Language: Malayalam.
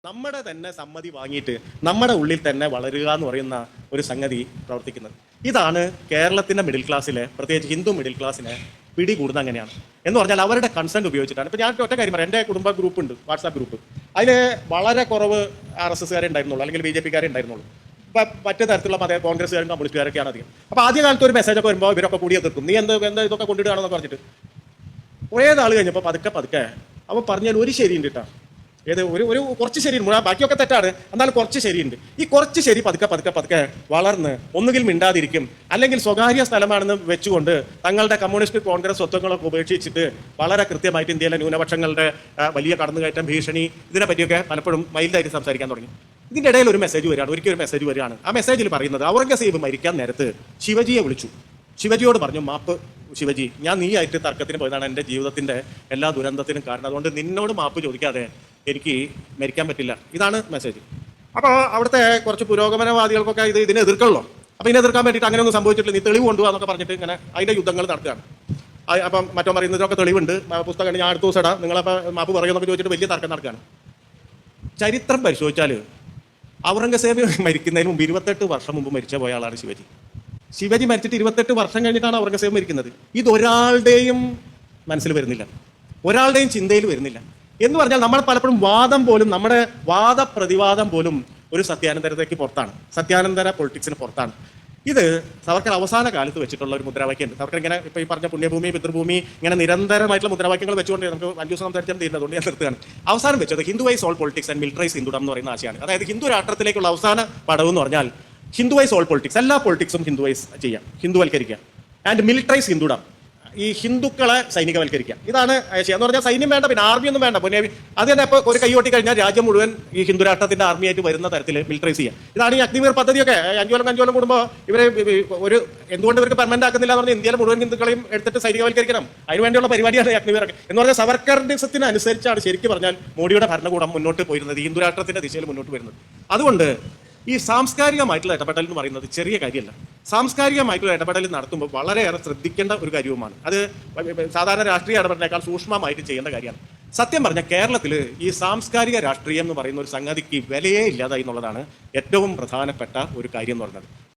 നമ്മുടെ തന്നെ സമ്മതി വാങ്ങിയിട്ട് നമ്മുടെ ഉള്ളിൽ തന്നെ വളരുക എന്ന് പറയുന്ന ഒരു സംഗതി പ്രവർത്തിക്കുന്നത്. ഇതാണ് കേരളത്തിന്റെ മിഡിൽ ക്ലാസ്സിലെ, പ്രത്യേകിച്ച് ഹിന്ദു മിഡിൽ ക്ലാസ്സിനെ പിടികൂടുന്നത് അങ്ങനെയാണ്. എന്ന് പറഞ്ഞാൽ അവരുടെ കൺസെന്റ് ഉപയോഗിച്ചിട്ടാണ്. ഇപ്പം ഞാൻ ഒറ്റ കാര്യം പറയാം, എൻ്റെ കുടുംബ ഗ്രൂപ്പ് ഉണ്ട്, വാട്സാപ്പ് ഗ്രൂപ്പ്. അതിൽ വളരെ കുറവ് RSSകാരെ ഉണ്ടായിരുന്നുള്ളൂ, അല്ലെങ്കിൽ BJPക്കാരെ ഉണ്ടായിരുന്നുള്ളൂ. ഇപ്പം മറ്റു തരത്തിലുള്ള കോൺഗ്രസ്സുകാരും കമ്മ്യൂണിസ്റ്റുകാരൊക്കെയാണ് അധികം. അപ്പോൾ ആദ്യ കാലത്ത് ഒരു മെസ്സേജൊക്കെ വരുമ്പോൾ ഇവരൊക്കെ കൂടി എതിർക്കും, നീ എന്താ ഇതൊക്കെ കൊണ്ടിടുകയാണെന്നൊക്കെ പറഞ്ഞിട്ട്. കുറേ നാൾ കഴിഞ്ഞപ്പോൾ പതുക്കെ അപ്പോൾ പറഞ്ഞാൽ ഒരു ശരിയുണ്ട് കേട്ടോ. ഒരു കുറച്ച് ശരിയുണ്ട്, ബാക്കിയൊക്കെ തെറ്റാണ്, എന്നാലും കുറച്ച് ശരിയുണ്ട്. ഈ കുറച്ച് ശരി പതുക്കെ വളർന്ന് ഒന്നുകിൽ മിണ്ടാതിരിക്കും, അല്ലെങ്കിൽ സ്വകാര്യ സ്ഥലമാണെന്ന് വെച്ചുകൊണ്ട് തങ്ങളുടെ കമ്മ്യൂണിസ്റ്റ് കോൺഗ്രസ് സ്വത്വങ്ങളൊക്കെ ഉപേക്ഷിച്ചിട്ട് വളരെ കൃത്യമായിട്ട് ഇന്ത്യയിലെ ന്യൂനപക്ഷങ്ങളുടെ വലിയ കടന്നുകയറ്റം, ഭീഷണി, ഇതിനെ പറ്റിയൊക്കെ പലപ്പോഴും മൈൽഡായിട്ട് സംസാരിക്കാൻ തുടങ്ങി. ഇതിൻ്റെ ഇടയിൽ ഒരു മെസ്സേജ് വരികയാണ്, ഒരിക്കലും ഒരു മെസ്സേജ് വരികയാണ്. ആ മെസ്സേജിൽ പറയുന്നത്, ഔറംഗസേബ് മരിക്കാൻ നേരത്ത് ശിവജിയെ വിളിച്ചു, ശിവജിയോട് പറഞ്ഞു, മാപ്പ് ശിവജി, ഞാൻ നീയായിട്ട് തർക്കത്തിന് പോയതാണ്, എൻ്റെ ജീവിതത്തിൻ്റെ എല്ലാ ദുരന്തത്തിനും കാരണം, അതുകൊണ്ട് നിന്നോട് മാപ്പ് ചോദിക്കാതെ എനിക്ക് മരിക്കാൻ പറ്റില്ല. ഇതാണ് മെസ്സേജ്. അപ്പോൾ അവിടുത്തെ കുറച്ച് പുരോഗമനവാദികൾക്കൊക്കെ ഇതിനെ എതിർക്കണല്ലോ. അപ്പോൾ ഇതിനെ എതിർക്കാൻ വേണ്ടിയിട്ട് അങ്ങനെയൊന്നും സംഭവിച്ചിട്ടില്ല, നീ തെളിവ് കൊണ്ടുപോകാന്നൊക്കെ പറഞ്ഞിട്ട് ഇങ്ങനെ അതിൻ്റെ യുദ്ധങ്ങൾ നടത്തുകയാണ്. അപ്പം മറ്റോ പറയുന്നതൊക്കെ തെളിവുണ്ട്, പുസ്തകം ഞാൻ അടുത്ത ദിവസം ഇടാം, നിങ്ങളപ്പോൾ മാപ്പ് പറയുമെന്നൊക്കെ ചോദിച്ചിട്ട് വലിയ തർക്കം നടക്കുകയാണ്. ചരിത്രം പരിശോധിച്ചാൽ ഔറംഗസേബ് മരിക്കുന്നതിന് മുമ്പ് 28 വർഷം മുമ്പ് മരിച്ച പോയ ആളാണ് ശിവജി. ശിവജി മരിച്ചിട്ട് 28 വർഷം കഴിഞ്ഞിട്ടാണ് ഔറംഗസേബ് മരിക്കുന്നത്. ഇതൊരാളുടെയും മനസ്സിൽ വരുന്നില്ല, ഒരാളുടെയും ചിന്തയിൽ വരുന്നില്ല. എന്ന് പറഞ്ഞാൽ നമ്മൾ പലപ്പോഴും വാദം പോലും, നമ്മുടെ വാദപ്രതിവാദം പോലും ഒരു സത്യാനന്തരത്തേക്ക് പുറത്താണ്, സത്യാനന്തര പൊളിറ്റിക്സിന് പുറത്താണ്. ഇത് സവർക്കർ അവസാന കാലത്ത് വെച്ചിട്ടുള്ള ഒരു മുദ്രാവാക്യമുണ്ട്. സവർക്കർ ഇങ്ങനെ ഇപ്പോൾ ഈ പറഞ്ഞ പുണ്യഭൂമി, പിതൃഭൂമി, ഇങ്ങനെ നിരന്തരമായിട്ടുള്ള മുദ്രാവാക്യങ്ങൾ വെച്ചുകൊണ്ട് നമുക്ക് 5 ദിവസം സംസാരിച്ചാൽ തീരുന്നതുകൊണ്ട് ഞാൻ നിർത്തുകയാണ്. അവസാനം വെച്ചത് ഹിന്ദുവൈസ് ഓൾ പൊളിറ്റിക്സ് ആൻഡ് മിലിറ്ററൈസ് ഹിന്ദുഡം എന്ന് പറയുന്ന ആശയമാണ്. അതായത് ഹിന്ദു രാഷ്ട്രത്തിലേക്കുള്ള അവസാന പടവ് എന്ന് പറഞ്ഞാൽ ഹിന്ദുവൈസ് ഓൾ പൊളിറ്റിക്സ്, എല്ലാ പൊളിറ്റിക്സും ഹിന്ദുവൈസ് ചെയ്യാം, ഹിന്ദുവൽക്കരിക്കുക. ആൻഡ് മിലിറ്ററൈസ് ഹിന്ദുഡം, ഈ ഹിന്ദുക്കളെ സൈനികവൽക്കരിക്കുക. ഇതാണ് ആശയം. എന്ന് പറഞ്ഞാൽ സൈന്യം വേണ്ട, പിന്നെ ആർമി ഒന്നും വേണ്ട, പിന്നെ അത് തന്നെ. ഇപ്പോൾ ഒരു കൈയോട്ടി കഴിഞ്ഞാൽ രാജ്യം മുഴുവൻ ഈ ഹിന്ദു രാഷ്ട്രത്തിന്റെ ആർമിയായിട്ട് വരുന്ന തരത്തിൽ മിലിറ്ററൈസ് ചെയ്യുക. ഇതാണ് ഈ അഗ്നിവീർ പദ്ധതിയൊക്കെ 5 കൊല്ലം കൂടുമ്പോൾ ഇവരെ ഒരു എന്തുകൊണ്ട് ഇവർക്ക് പെർമനന്റ് ആക്കുന്നില്ല എന്ന് പറഞ്ഞാൽ ഇന്ത്യയിലെ മുഴുവൻ ഹിന്ദുക്കളെയും എടുത്തിട്ട് സൈനികവൽക്കരിക്കണം. അതിനുവേണ്ടിയുള്ള പരിപാടിയാണ് അഗ്നിവീറൊക്കെ. എന്ന് പറഞ്ഞാൽ സവർക്കറിസത്തിന് അനുസരിച്ചാണ് ശരിക്കും പറഞ്ഞാൽ മോഡിയുടെ ഭരണകൂടം മുന്നോട്ട് പോയിരുന്നത്, ഹിന്ദു രാഷ്ട്രത്തിന്റെ ദിശയിൽ മുന്നോട്ട് വരുന്നത്. അതുകൊണ്ട് ഈ സാംസ്കാരികമായിട്ടുള്ള ഇടപെടൽ എന്ന് പറയുന്നത് ചെറിയ കാര്യമല്ല. സാംസ്കാരികമായിട്ടുള്ള ഇടപെടൽ നടത്തുമ്പോൾ വളരെയേറെ ശ്രദ്ധിക്കേണ്ട ഒരു കാര്യവുമാണ്. അത് സാധാരണ രാഷ്ട്രീയ ഇടപെടലിനേക്കാൾ സൂക്ഷ്മമായിട്ട് ചെയ്യേണ്ട കാര്യമാണ്. സത്യം പറഞ്ഞാൽ കേരളത്തിൽ ഈ സാംസ്കാരിക രാഷ്ട്രീയം എന്ന് പറയുന്ന ഒരു സംഗതിക്ക് വിലയേ ഇല്ലാതായി എന്നുള്ളതാണ് ഏറ്റവും പ്രധാനപ്പെട്ട ഒരു കാര്യം എന്ന് പറയുന്നത്.